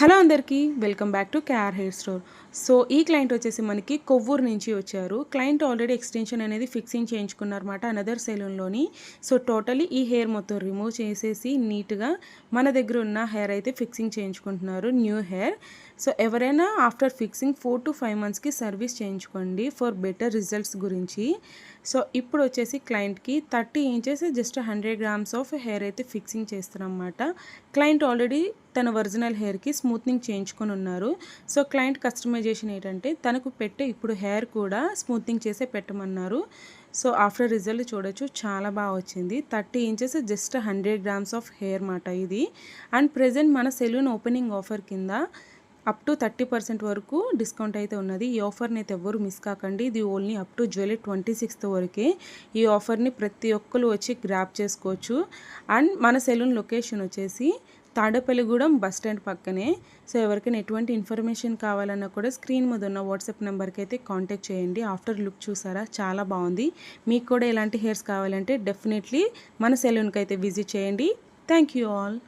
Hello అందరికీ welcome back to K R hair store. So ఈ client వచ్చేసి మనకి కొవ్వూరు నుంచి వచ్చారు. క్లయింట్ ఆల్రెడీ ఎక్స్టెన్షన్ అనేది ఫిక్సింగ్ చేయించుకున్నారన్నమాట అనదర్ సెలూన్లోని. సో టోటలీ ఈ హెయిర్ మొత్తం రిమూవ్ చేసేసి నీట్గా మన దగ్గర ఉన్న హెయిర్ అయితే ఫిక్సింగ్ చేయించుకుంటున్నారు, న్యూ హెయిర్. సో ఎవరైనా ఆఫ్టర్ ఫిక్సింగ్ 4 to 5 monthsకి సర్వీస్ చేయించుకోండి ఫర్ బెటర్ రిజల్ట్స్ గురించి. సో ఇప్పుడు వచ్చేసి క్లయింట్కి 30 inches just 100 grams of hair అయితే ఫిక్సింగ్ చేస్తారన్నమాట. క్లయింట్ ఆల్రెడీ తన ఒరిజినల్ హెయిర్కి స్మూత్నింగ్ చేయించుకొని ఉన్నారు. సో క్లయింట్ కస్టమైజేషన్ ఏంటంటే తనకు పెట్టే ఇప్పుడు హెయిర్ కూడా స్మూత్నింగ్ చేసే పెట్టమన్నారు. సో ఆఫ్టర్ రిజల్ట్ చూడొచ్చు, చాలా బాగా వచ్చింది. 30 inches just 100 grams of hair మాట ఇది. అండ్ ప్రెజెంట్ మన సెలూన్ ఓపెనింగ్ ఆఫర్ కింద అప్ టు 30% వరకు డిస్కౌంట్ అయితే ఉన్నది. ఈ ఆఫర్ని అయితే ఎవ్వరు మిస్ కాకండి. ఇది only up to July 26th వరకే. ఈ ఆఫర్ని ప్రతి ఒక్కరు వచ్చి గ్రాప్ చేసుకోవచ్చు. అండ్ మన సెలూన్ లొకేషన్ వచ్చేసి తాడేపల్లిగూడెం బస్ స్టాండ్ పక్కనే. సో ఎవరికైనా ఎటువంటి ఇన్ఫర్మేషన్ కావాలన్నా కూడా స్క్రీన్ మీద ఉన్న వాట్సాప్ నెంబర్కి అయితే కాంటాక్ట్ చేయండి. ఆఫ్టర్ లుక్ చూసారా, చాలా బాగుంది. మీకు కూడా ఇలాంటి హెయిర్స్ కావాలంటే డెఫినెట్లీ మన సెలూన్కి అయితే విజిట్ చేయండి. Thank you all.